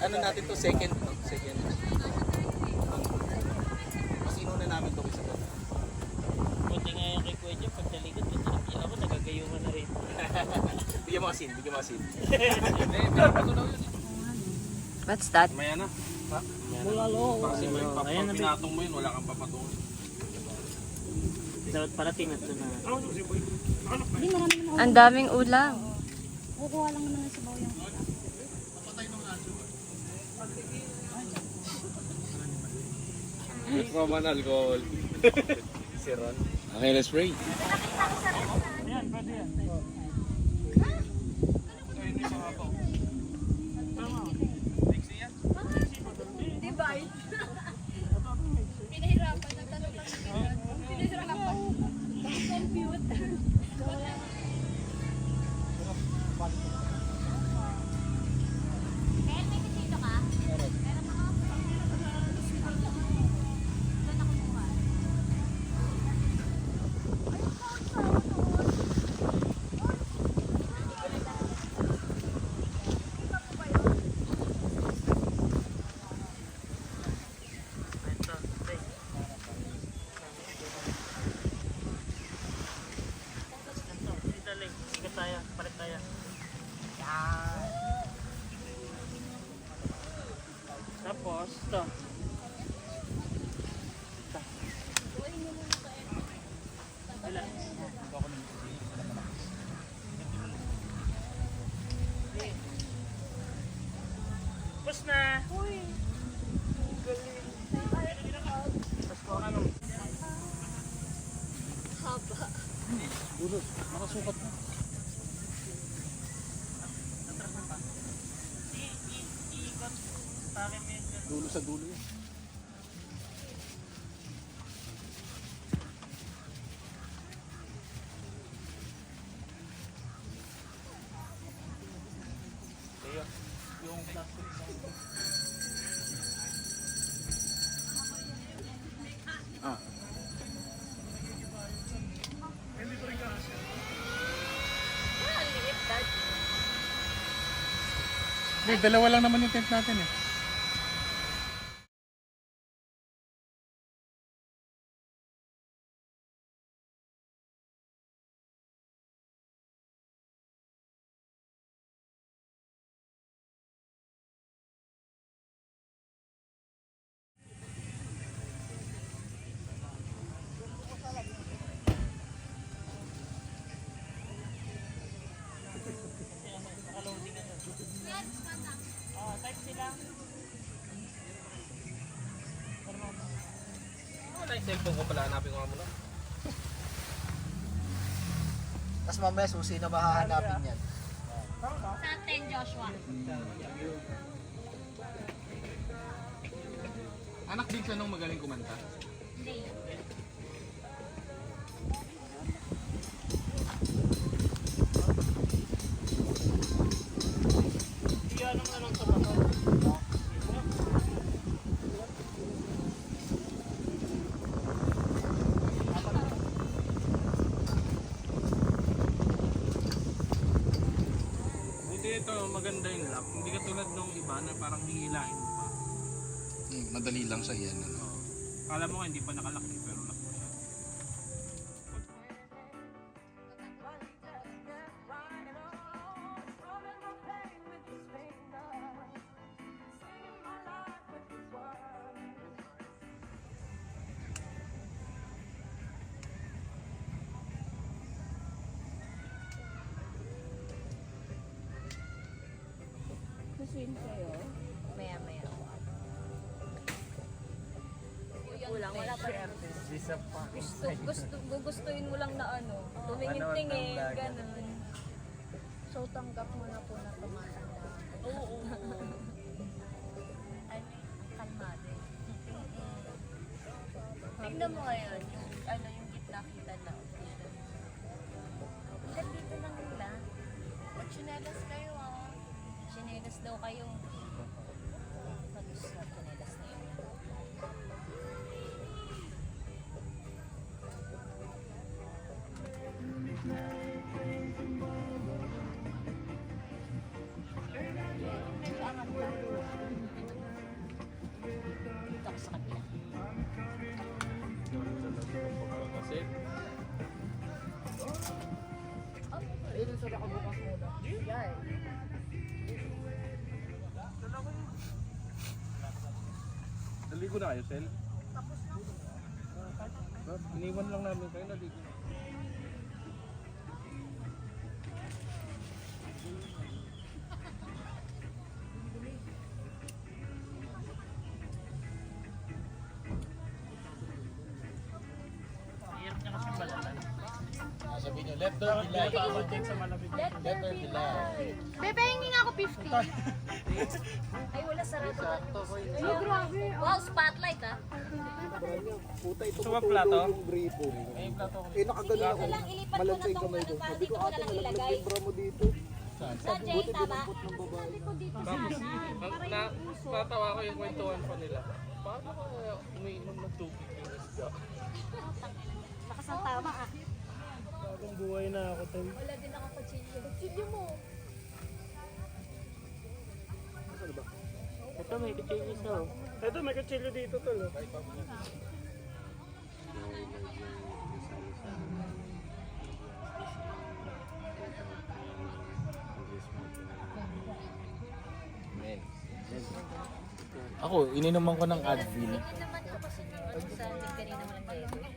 ano natin to, second, no? Second. Mas inuna namin to isa doon. Buti nga yung kay Kuya Jeff, pag talikod, ako nagagayungan na rin. Bigyan mo asin, bigyan mo asin. What's that? Maya na. Ha? Bulalo. Kasi may Ayan na, pinatong mo yun, wala kang papatungan. dapat pala tinato na. Hindi, marami naman. Ang daming ulam. Kukuha lang naman ng sabaw yung... Roman alcohol. Si Ron. Okay, let's pray. Ayan, pwede yan. Di ba? Pinahirapan. Nagtanong lang si Pinon. Pinahirapan. Computer. Kaya may kisito ka? Meron ako. Doon ako kumuha. Tapos, ito. Tapos na. Uy. Galing. Tapos ko ano? Haba. Dulo, nakasukat na. Iikot. Pare mo yun. Dulo sa dulo yun. Kaya, yung plastic sa... Ah. Maliit, Dad. May dalawa lang naman yung tent natin eh. Type sila. Wala yung cellphone ko pala, hanapin ko nga muna. Tapos mamaya susi na mahahanapin yan. Sa atin, Joshua. Anak din siya nung magaling kumanta. Hindi. Iyan ang anong sabato. Buti ito, maganda yung lock. Hindi katulad nung iba na parang hihilain mo pa. Madali lang sa iyan. Ano? Kala mo nga hindi pa nakalock eh, pero lock mo siya. Swim kayo? Maya. Kulang, wala pa rin. Gugustuhin mo lang na ano, tumingin-tingin, ganun. So, tanggap mo na po na tumatanda. Oo. Ano, kalmado. Tingnan mo ngayon, yung gitna kita na. Hanggang dito lang nila. Magchinelas kayo ah. Chinelas daw kayo. Mag-usap chinelas na yun. Nag-angat tayo. Kasi, Ayun sa nakabukas muna. Yan. naligo na kayo, Sel? Iniwan lang namin kayo, naligo na. Hirap niya kasi balalan. Sabi niyo, let there be light. Let there be light. Bebe, hindi nga ako 50. Ay, wala sarado. Ay, grabe. Wow, spotlight ah. Puta ito Gusto mo plato? yung gripo. May plato ko. Eh nakagaling ako. Lang, ilipat ko na Malansay tong kamay ano, ko. para Sabi dito ko ko na ate lang nalaglag ilagay. yung bra mo dito. Sa Jay, tama? Put ng babae. Sabi ko dito sana. Natawa ko yung kwentuhan pa nila. Paano kaya umiinom ng tubig yung isda? Lakas ang tama ah. Bagong buhay na ako, Tol. Wala din ako kutsilyo. Kutsilyo mo. Ito, may kutsilyo isa, oh. Ito, may kutsilyo dito, Tol, oh. Ako, ininuman ko ng Advil. Tingnan naman ko kasi yung ano sa amin kanina walang yelo.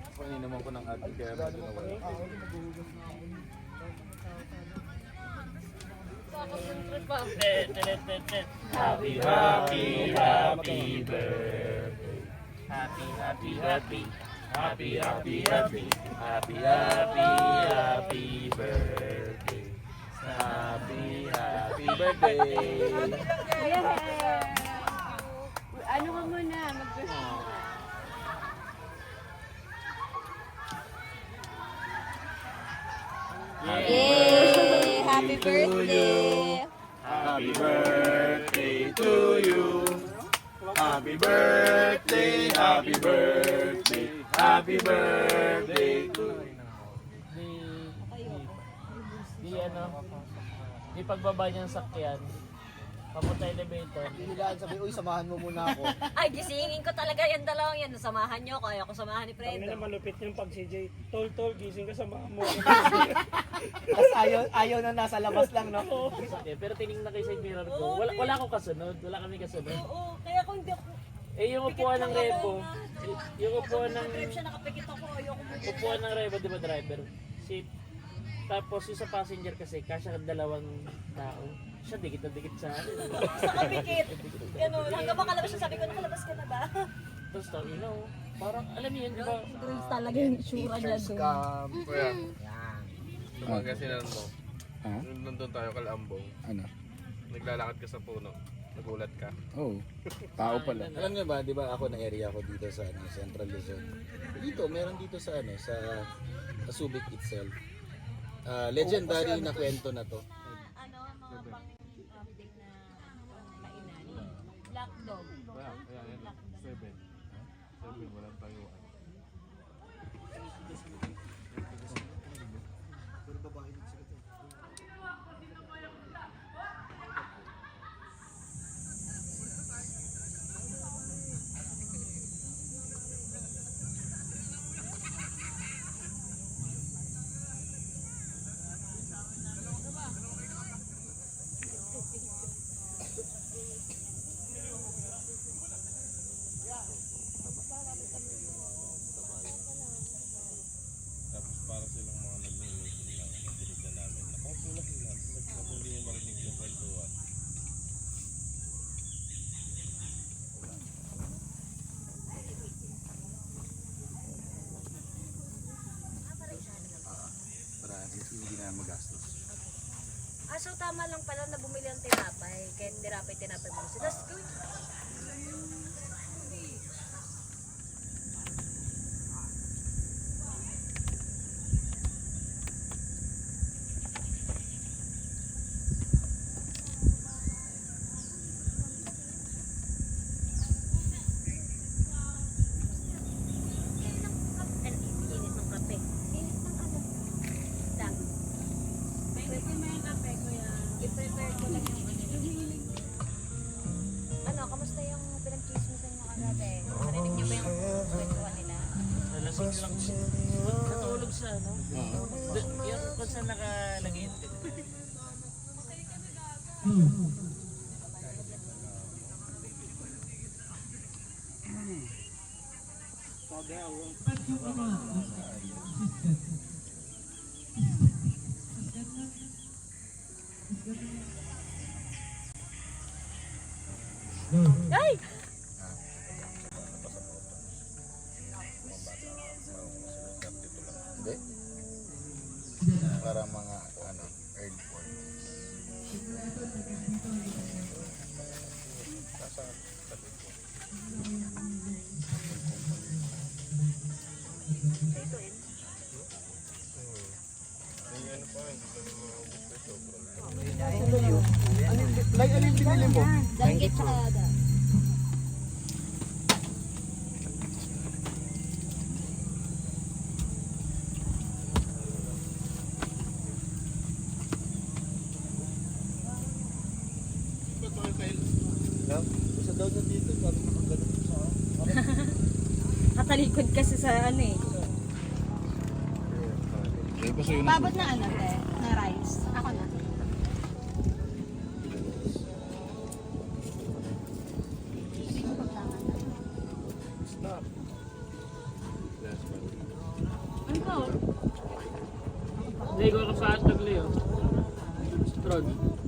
Ako, ininuman ko ng Advil kaya medyo nawala. Kakakontrol pa. Happy, happy, happy birthday. Happy, happy, happy. Happy, happy, happy. Happy, happy, happy birthday. Happy, happy birthday. Ano ka muna? Mag-gusto ka. Yay! Happy birthday! Happy birthday to you. Happy birthday, happy birthday, happy birthday to you. Di ano, di pagbaba niyang sakyan, papunta elevator. Hilaan sabi, uy samahan mo muna ako. Ay, gisingin ko talaga yan dalawang yan. Samahan nyo ko. Ayoko samahan ni Kami na Fredo. malupit yung pag CJ. Tol, gising ka sa mo. Tapos ayaw na nasa labas lang, no? Okay, pero tinignan kayo sa mirror ko. Wala akong kasunod. Wala kami kasunod. Oo, kaya kung hindi ako Eh, yung upuan ng repo, yung upuan ng trip siya nakapikit ako. Ayoko mo. upuan ng repo, di ba driver? Seat. Tapos yung sa passenger kasi, kasya dalawang tao. Siya dikit na dikit sa akin. Sa kapikit. Ganun. Hanggang makalabas siya, sabi ko, nakalabas ka na ba? Tapos tao, parang alam niyo yun, di ba? Grace talaga yung itsura niya doon. Scam. Kuya, Yan. tumagasinan mo. Ha? Nung nandun tayo kalambong, Ano? naglalakad ka sa puno. Nagulat ka. Oo. Tao pala. Alam niyo ba, di ba ako na area ko dito sa Central Luzon. Dito, meron dito sa sa Subic itself. Legendary na kwento na to. Ano, mga pang-update na kainan. Black dog. Kaya, yan. 7. 7, walang tayo. Tapos para silang mga nag-meeting lang, nadinig na namin. Nakapulak nila, kasi hindi mo marinig yung kwentuhan. Para hindi na magastos. Ah, so tama lang pala na bumili ng tinapay. Kaya tinapay mo. So that's good. Init ng kape. Init ng ano? Lang. Pwede mo yung kape ko yan. I-prepare ko lang yung ano. Ano, kamusta Minsan nag-iit. Ay! Hindi? Para mga ano, early 40s. Nasa tabi ko. Yung ano pa, hindi ko naman gusto sobrang. Like, ano yung binili mo? Danggit sa kada. Isa daw na dito, sabi ko ganun sa Katalikod kasi sa ano eh. Babot na ano, te? Na rice. Ako na. Ano ka? Ligo ako sa atag, Leo. Strong.